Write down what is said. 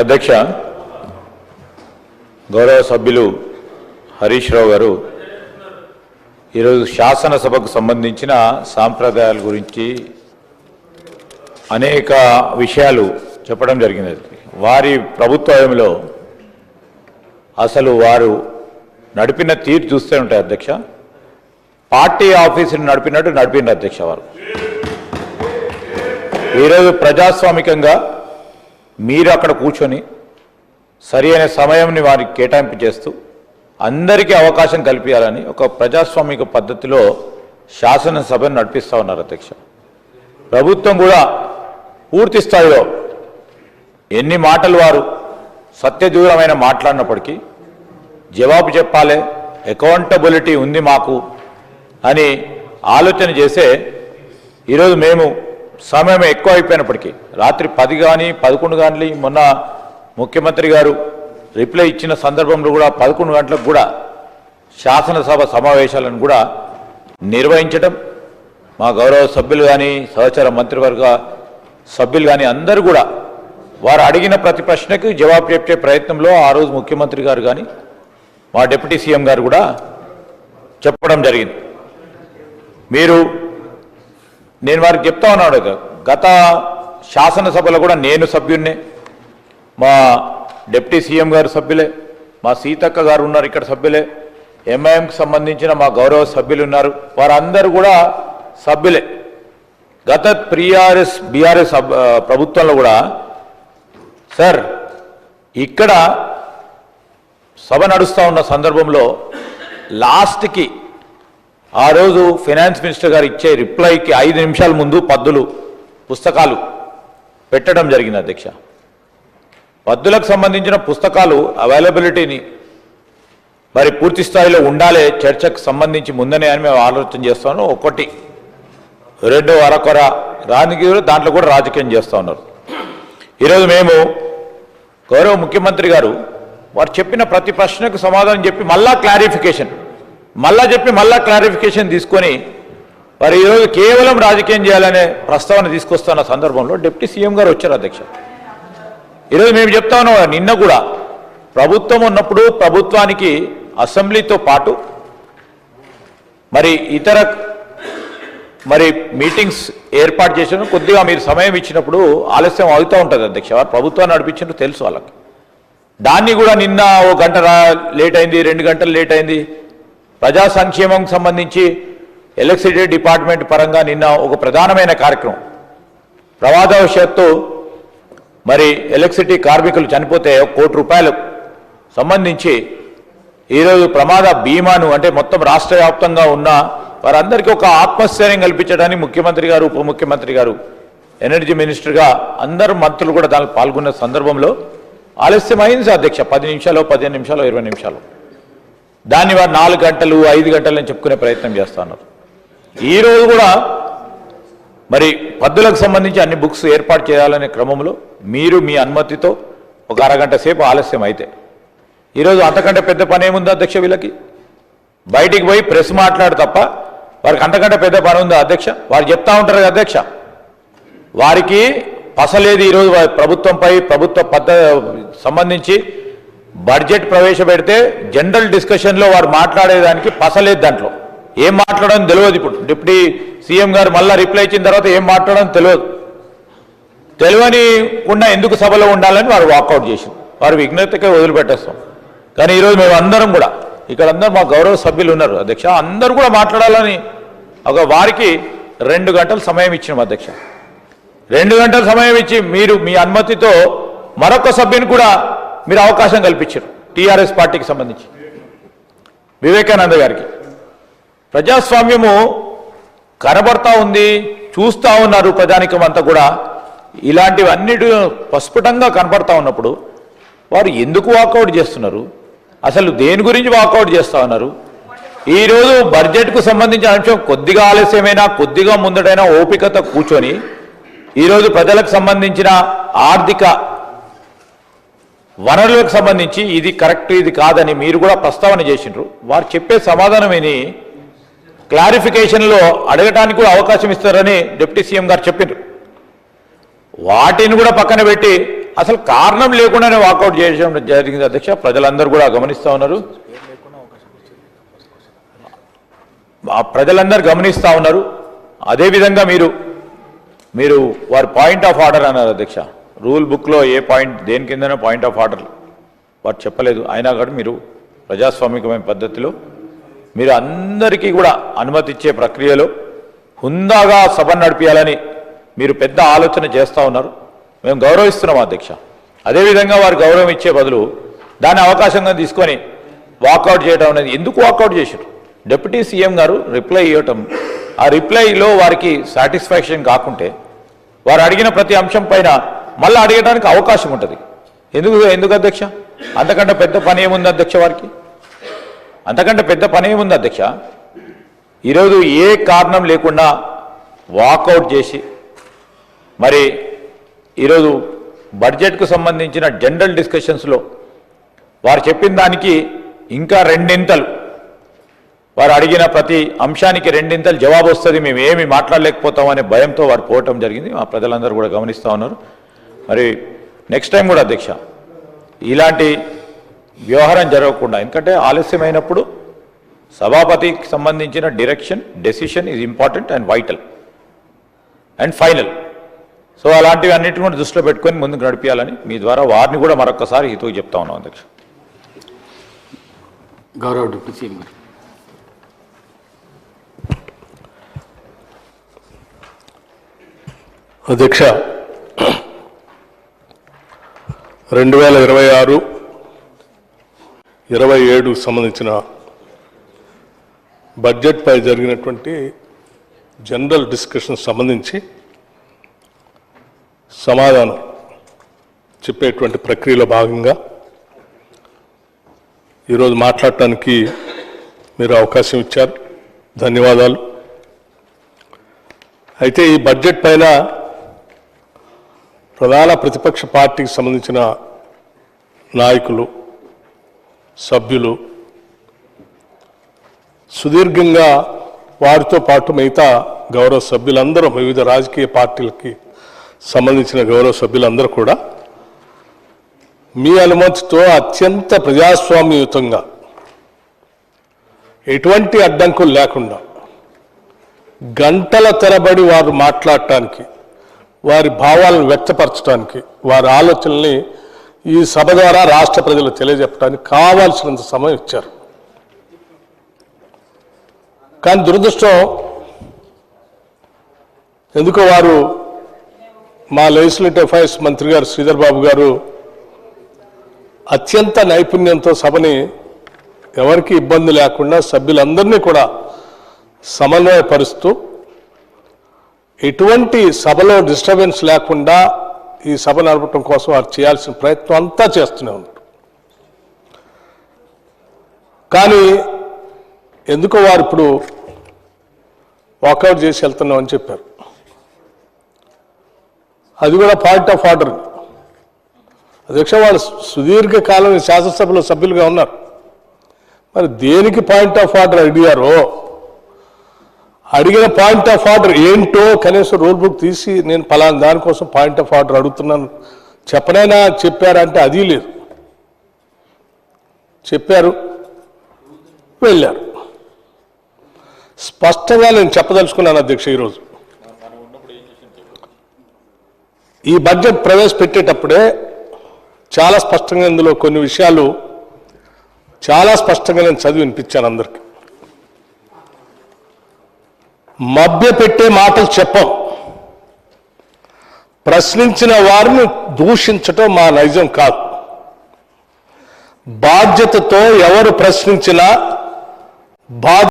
అధ్యక్ష, గౌరవ సభ్యులు హరీష్ రావు గారు ఈరోజు శాసనసభకు సంబంధించిన సాంప్రదాయాల గురించి అనేక విషయాలు చెప్పడం జరిగింది. వారి ప్రభుత్వంలో అసలు వారు నడిపిన తీరు చూస్తూ ఉంటాయి అధ్యక్ష. పార్టీ ఆఫీసుని నడిపినట్టు నడిపింది అధ్యక్ష. వారు ఈరోజు ప్రజాస్వామికంగా మీరు అక్కడ కూర్చొని సరి అయిన సమయంని వారికి కేటాయింపు చేస్తూ అందరికీ అవకాశం కల్పించాలని ఒక ప్రజాస్వామిక పద్ధతిలో శాసనసభను నడిపిస్తూ ఉన్నారు అధ్యక్ష. ప్రభుత్వం కూడా పూర్తి స్థాయిలో ఎన్ని మాటలు వారు సత్యదూరమైన మాట్లాడినప్పటికీ జవాబు చెప్పాలి, అకౌంటబిలిటీ ఉంది మాకు అని ఆలోచన చేసే ఈరోజు మేము సమయం ఎక్కువ అయిపోయినప్పటికీ రాత్రి 10 కానీ 11 కానీ మొన్న ముఖ్యమంత్రి గారు రిప్లై ఇచ్చిన సందర్భంలో కూడా 11 గంటలకు కూడా శాసనసభ సమావేశాలను కూడా నిర్వహించడం, మా గౌరవ సభ్యులు కానీ సహచర మంత్రివర్గ సభ్యులు కానీ అందరూ కూడా వారు అడిగిన ప్రతి ప్రశ్నకు జవాబు చెప్పే ప్రయత్నంలో ఆ రోజు ముఖ్యమంత్రి గారు కానీ మా డిప్యూటీ సీఎం గారు కూడా చెప్పడం జరిగింది. నేను వారికి చెప్తా ఉన్నాడు, గత శాసనసభలో కూడా నేను సభ్యున్నే, మా డిప్యూటీ సీఎం గారు సభ్యులే, మా సీతక్క గారు ఉన్నారు ఇక్కడ సభ్యులే, ఎంఐఎంకి సంబంధించిన మా గౌరవ సభ్యులు ఉన్నారు, వారందరూ కూడా సభ్యులే. గత బీఆర్ఎస్ ప్రభుత్వంలో కూడా సార్ ఇక్కడ సభ నడుస్తూ ఉన్న సందర్భంలో లాస్ట్కి ఆ రోజు ఫైనాన్స్ మినిస్టర్ గారు ఇచ్చే రిప్లైకి 5 నిమిషాల ముందు పద్దులు పుస్తకాలు పెట్టడం జరిగింది అధ్యక్ష. పద్దులకు సంబంధించిన పుస్తకాలు అవైలబిలిటీని మరి పూర్తి స్థాయిలో ఉండాలి చర్చకు సంబంధించి ముందనే అని మేము ఆలోచన చేస్తాను. ఒకటి రెండో అరకొర రాజకీయ దాంట్లో కూడా రాజకీయం చేస్తూ ఉన్నారు. ఈరోజు మేము గౌరవ ముఖ్యమంత్రి గారు వారు చెప్పిన ప్రతి ప్రశ్నకు సమాధానం చెప్పి మళ్ళా క్లారిఫికేషన్ తీసుకొని వారు ఈరోజు కేవలం రాజకీయం చేయాలనే ప్రస్తావన తీసుకొస్తున్న సందర్భంలో డిప్యూటీ సీఎం గారు వచ్చారు అధ్యక్ష. ఈరోజు మేము చెప్తా ఉన్నాం, నిన్న కూడా ప్రభుత్వం ఉన్నప్పుడు ప్రభుత్వానికి అసెంబ్లీతో పాటు మరి ఇతర మీటింగ్స్ ఏర్పాటు చేసిన కొద్దిగా మీరు సమయం ఇచ్చినప్పుడు ఆలస్యం అవుతూ ఉంటుంది అధ్యక్ష. వారు ప్రభుత్వాన్ని నడిపించినట్టు తెలుసు వాళ్ళకి. దాన్ని కూడా నిన్న 1 గంట లేట్ అయింది, 2 గంటలు లేట్ అయింది. ప్రజా సంక్షేమం సంబంధించి ఎలక్ట్రిసిటీ డిపార్ట్మెంట్ పరంగా నిన్న ఒక ప్రధానమైన కార్యక్రమం, ప్రమాదవశాత్తు మరి ఎలక్ట్రిసిటీ కార్మికులు చనిపోతే 1 కోటి రూపాయలు సంబంధించి ఈరోజు ప్రమాద బీమాను అంటే మొత్తం రాష్ట్ర వ్యాప్తంగా ఉన్న వారందరికీ ఒక ఆత్మస్థైర్యం కల్పించడానికి ముఖ్యమంత్రి గారు, ఉప ముఖ్యమంత్రి గారు, ఎనర్జీ మినిస్టర్గా అందరూ మంత్రులు కూడా దానిలో పాల్గొన్న సందర్భంలో ఆలస్యం అయింది అధ్యక్ష. 10 నిమిషాలు, 15 నిమిషాలు, 20 నిమిషాలు. దాన్ని వారు 4 గంటలు 5 గంటలు అని చెప్పుకునే ప్రయత్నం చేస్తున్నారు. ఈరోజు కూడా మరి పద్దులకు సంబంధించి అన్ని బుక్స్ ఏర్పాటు చేయాలనే క్రమంలో మీరు మీ అనుమతితో ఒక అరగంట సేపు ఆలస్యం అయితే ఈరోజు అంతకంటే పెద్ద పని ఏముంది అధ్యక్ష? వీళ్ళకి బయటికి పోయి ప్రెస్ మాట్లాడు తప్ప వారికి అంతకంటే పెద్ద పని ఉందా అధ్యక్ష? వారు చెప్తా ఉంటారు అధ్యక్ష, వారికి పసలేదు. ఈరోజు ప్రభుత్వంపై సంబంధించి బడ్జెట్ ప్రవేశపెడితే జనరల్ డిస్కషన్లో వారు మాట్లాడేదానికి పసలేదు. దాంట్లో ఏం మాట్లాడడం తెలియదు. ఇప్పుడు డిప్యూటీ సీఎం గారు మళ్ళీ రిప్లై ఇచ్చిన తర్వాత ఏం మాట్లాడడం తెలియనికుండా ఎందుకు సభలో ఉండాలని వారు వాకౌట్ చేశారు. వారు విఘ్నతకే వదిలిపెట్టేస్తాం. కానీ ఈరోజు మేము అందరం కూడా ఇక్కడ అందరూ మా గౌరవ సభ్యులు ఉన్నారు అధ్యక్ష, అందరూ కూడా మాట్లాడాలని వారికి 2 గంటలు సమయం ఇచ్చినాం అధ్యక్ష. 2 గంటల సమయం ఇచ్చి మీరు మీ అనుమతితో మరొక సభ్యుని కూడా మీరు అవకాశం కల్పించారు. టీఆర్ఎస్ పార్టీకి సంబంధించి వివేకానంద గారికి ప్రజాస్వామ్యము కనబడతా ఉంది, చూస్తూ ఉన్నారు ప్రజానికం అంతా కూడా. ఇలాంటివన్నిటి ప్రస్ఫుటంగా కనబడతా ఉన్నప్పుడు వారు ఎందుకు వాకౌట్ చేస్తున్నారు? అసలు దేని గురించి వాకౌట్ చేస్తూ ఉన్నారు? ఈరోజు బడ్జెట్కు సంబంధించిన అంశం కొద్దిగా ఆలస్యమైనా కొద్దిగా ముందటైనా ఓపికతో కూర్చొని ఈరోజు ప్రజలకు సంబంధించిన ఆర్థిక వనరులకు సంబంధించి ఇది కరెక్ట్ ఇది కాదని మీరు కూడా ప్రస్తావన చేసిండ్రు. వారు చెప్పే సమాధానం విని క్లారిఫికేషన్లో అడగటానికి కూడా అవకాశం ఇస్తారని డిప్యూటీ సీఎం గారు చెప్పారు. వాటిని కూడా పక్కన పెట్టి అసలు కారణం లేకుండానే వాకౌట్ చేయడం జరిగింది అధ్యక్ష. ప్రజలందరూ కూడా గమనిస్తూ ఉన్నారు, ప్రజలందరూ గమనిస్తూ ఉన్నారు. అదేవిధంగా మీరు వారి పాయింట్ ఆఫ్ ఆర్డర్ అన్నారు అధ్యక్ష. రూల్ బుక్లో ఏ పాయింట్ దేని కిందనో పాయింట్ ఆఫ్ ఆర్డర్ వారు చెప్పలేదు. అయినా కూడా మీరు ప్రజాస్వామికమైన పద్ధతిలో మీరు అందరికీ కూడా అనుమతి ఇచ్చే ప్రక్రియలో హుందాగా సభను నడిపించాలని మీరు పెద్ద ఆలోచన చేస్తూ ఉన్నారు. మేము గౌరవిస్తున్నాం అధ్యక్ష. అదేవిధంగా వారు గౌరవం ఇచ్చే బదులు దాన్ని అవకాశంగా తీసుకొని వాకౌట్ చేయడం అనేది ఎందుకు వాకౌట్ చేశారు? డిప్యూటీ సీఎం గారు రిప్లై ఇవ్వటం, ఆ రిప్లైలో వారికి సాటిస్ఫాక్షన్ కాకుంటే వారు అడిగిన ప్రతి అంశం పైన మళ్ళీ అడగడానికి అవకాశం ఉంటుంది. ఎందుకు అధ్యక్ష? అంతకంటే పెద్ద పని ఏముంది అధ్యక్ష? వారికి అంతకంటే పెద్ద పని ఏముంది అధ్యక్ష? ఈరోజు ఏ కారణం లేకుండా వాకౌట్ చేసి మరి ఈరోజు బడ్జెట్కు సంబంధించిన జనరల్ డిస్కషన్స్లో వారు చెప్పిన దానికి ఇంకా రెండింతలు, వారు అడిగిన ప్రతి అంశానికి రెండింతలు జవాబు వస్తుంది, మేము ఏమి మాట్లాడలేకపోతామనే భయంతో వారు పోవటం జరిగింది. మా ప్రజలందరూ కూడా గమనిస్తూ ఉన్నారు. మరి నెక్స్ట్ టైం కూడా అధ్యక్ష ఇలాంటి వ్యవహారం జరగకుండా, ఎందుకంటే ఆలస్యమైనప్పుడు సభాపతికి సంబంధించిన decision is important and vital and final. So అలాంటివి అన్నింటిని కూడా దృష్టిలో పెట్టుకొని ముందుకు నడిపించాలని మీ ద్వారా వారిని కూడా మరొకసారి హితవు చెప్తా ఉన్నాం అధ్యక్ష. గౌరవ డిప్యూటీ సీఎం గారు. అధ్యక్ష, 2026-27 సంబంధించిన బడ్జెట్పై జరిగినటువంటి జనరల్ డిస్కషన్ సంబంధించి సమాధానం చెప్పేటువంటి ప్రక్రియలో భాగంగా ఈరోజు మాట్లాడటానికి మీరు అవకాశం ఇచ్చారు, ధన్యవాదాలు. అయితే ఈ బడ్జెట్ పైన ప్రధాన ప్రతిపక్ష పార్టీకి సంబంధించిన నాయకులు, సభ్యులు సుదీర్ఘంగా వారితో పాటు మిగతా గౌరవ సభ్యులందరూ, వివిధ రాజకీయ పార్టీలకి సంబంధించిన గౌరవ సభ్యులందరూ కూడా మీ అనుమతితో అత్యంత ప్రజాస్వామ్యయుతంగా ఎటువంటి అడ్డంకులు లేకుండా గంటల తరబడి వారు మాట్లాడటానికి, వారి భావాలను వ్యక్తపరచడానికి, వారి ఆలోచనల్ని ఈ సభ ద్వారా రాష్ట్ర ప్రజలు తెలియజెప్పడానికి కావాల్సినంత సమయం ఇచ్చారు. కానీ దురదృష్టం ఎందుకో వారు, మా లెజిస్లేటివ్ అఫైర్స్ మంత్రి గారు శ్రీధర్ బాబు గారు అత్యంత నైపుణ్యంతో సభని ఎవరికి ఇబ్బంది లేకుండా సభ్యులందరినీ కూడా సమన్వయపరుస్తూ ఎటువంటి సభలో డిస్టర్బెన్స్ లేకుండా ఈ సభ నడపడం కోసం వారు చేయాల్సిన ప్రయత్నం అంతా చేస్తూనే ఉన్నారు. కానీ ఎందుకో వారు ఇప్పుడు వాకౌట్ చేసి వెళ్తున్నాం అని చెప్పారు. అది కూడా పాయింట్ ఆఫ్ ఆర్డర్. అధ్యక్ష, వాళ్ళు సుదీర్ఘకాలం శాసనసభలో సభ్యులుగా ఉన్నారు. మరి దేనికి పాయింట్ ఆఫ్ ఆర్డర్ అడిగారో, అడిగిన పాయింట్ ఆఫ్ ఆర్డర్ ఏంటో కనీసం రూల్ బుక్ తీసి నేను ఫలానా దానికోసం పాయింట్ ఆఫ్ ఆర్డర్ అడుగుతున్నాను చెప్పనైనా చెప్పారంటే అది లేదు. చెప్పారు, వెళ్ళారు. స్పష్టంగా నేను చెప్పదలుచుకున్నాను అధ్యక్ష, ఈరోజు ఈ బడ్జెట్ ప్రవేశపెట్టేటప్పుడే చాలా స్పష్టంగా ఇందులో కొన్ని విషయాలు చాలా స్పష్టంగా నేను చదివి వినిపించాను అందరికీ. మభ్యపెట్టే మాటలు చెప్పం, ప్రశ్నించిన వారిని దూషించటం మా నైజం కాదు. బాధ్యతతో ఎవరు ప్రశ్నించినా